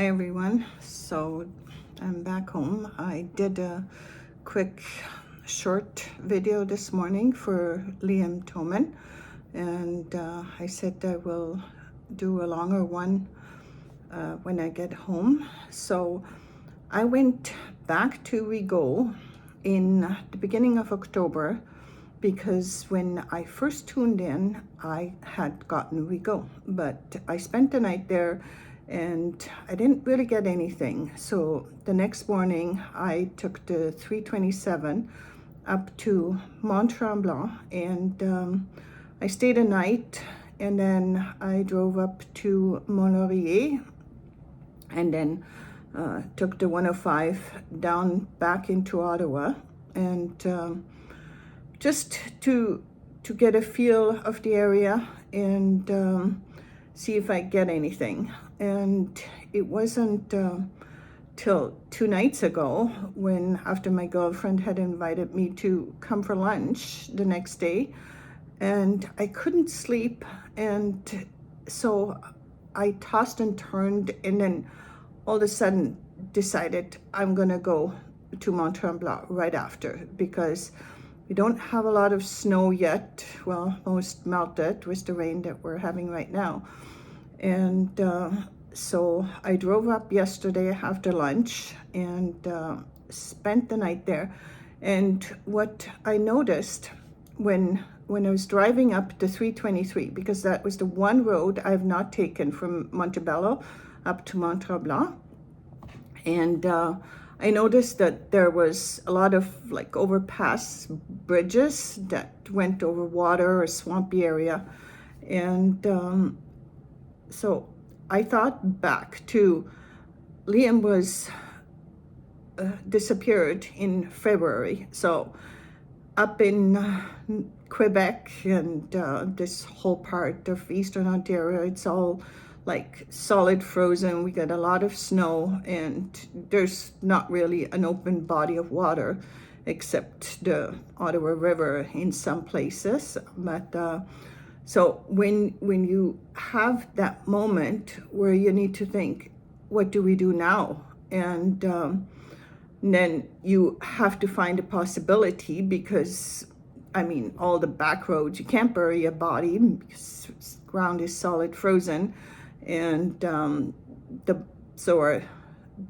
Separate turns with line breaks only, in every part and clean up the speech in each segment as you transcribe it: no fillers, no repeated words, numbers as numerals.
Hi everyone. So I'm back home. I did a quick short video this morning for Liam Toman, and I said I will do a longer one when I get home. So I went back to Rigaud in the beginning of October because when I first tuned in, I had gotten Rigaud, but I spent the night there and I didn't really get anything. So the next morning I took the 327 up to Mont Tremblant, and I stayed a night, and then I drove up to Mont and then took the 105 down back into Ottawa, and just to get a feel of the area and see if I get anything. And it wasn't till 2 nights ago, when after my girlfriend had invited me to come for lunch the next day, and I couldn't sleep, and so I tossed and turned, and then all of a sudden decided I'm gonna go to Mont Tremblant right after, because we don't have a lot of snow yet. Well, most melted with the rain that we're having right now. And so I drove up yesterday after lunch and spent the night there. And what I noticed when I was driving up the 323, because that was the one road I've not taken from Montebello up to Mont Tremblant, and I noticed that there was a lot of like overpass bridges that went over water or swampy area. And so I thought back to Liam was disappeared in February. So up in Quebec and this whole part of Eastern Ontario, it's all like solid frozen. We get a lot of snow, and there's not really an open body of water except the Ottawa River in some places. But so when you have that moment where you need to think, what do we do now? And then you have to find a possibility, because I mean, all the back roads, you can't bury a body because the ground is solid frozen, and so are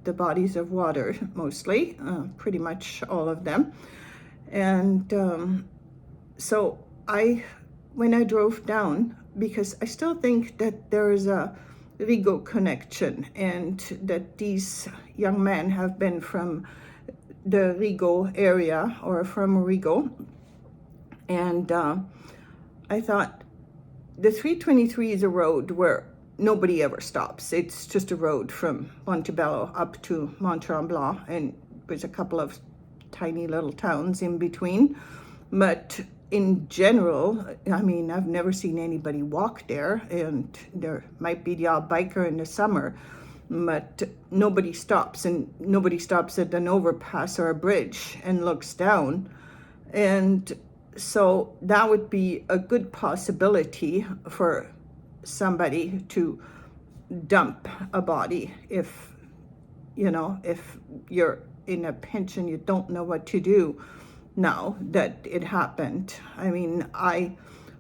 the bodies of water, mostly, pretty much all of them. And so when I drove down, because I still think that there is a Rigaud connection, and that these young men have been from the Rigaud area or from Rigaud. And I thought the 323 is a road where nobody ever stops. It's just a road from Montebello up to Mont Tremblant, and there's a couple of tiny little towns in between. But in general, I mean, I've never seen anybody walk there, and there might be the odd biker in the summer, but nobody stops, and nobody stops at an overpass or a bridge and looks down. And so that would be a good possibility for somebody to dump a body if you're in a pinch and you don't know what to do now that it happened. I mean, I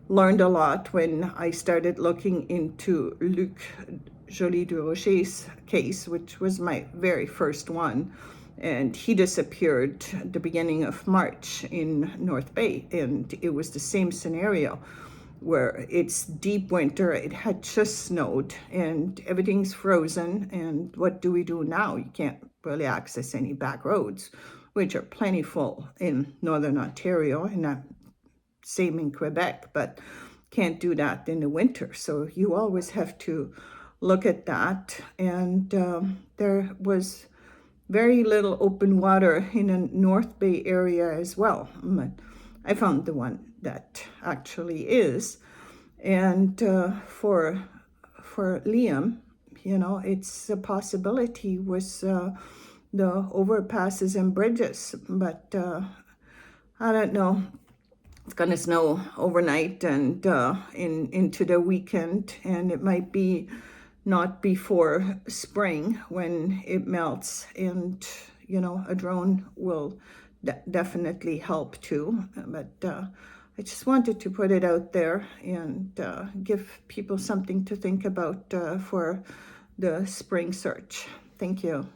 learned a lot when I started looking into Luc Joly du Rocher's case, which was my very first one. And he disappeared at the beginning of March in North Bay, and it was the same scenario where it's deep winter, it had just snowed, and everything's frozen. And what do we do now? You can't really access any back roads, which are plentiful in Northern Ontario, and same in Quebec, but can't do that in the winter. So you always have to look at that. And there was very little open water in the North Bay area as well. But I found the one that actually is. And for Liam, it's a possibility with the overpasses and bridges. But I don't know. It's gonna snow overnight and into the weekend, and it might be not before spring when it melts. And, a drone will definitely help too. But I just wanted to put it out there and give people something to think about for the spring search. Thank you.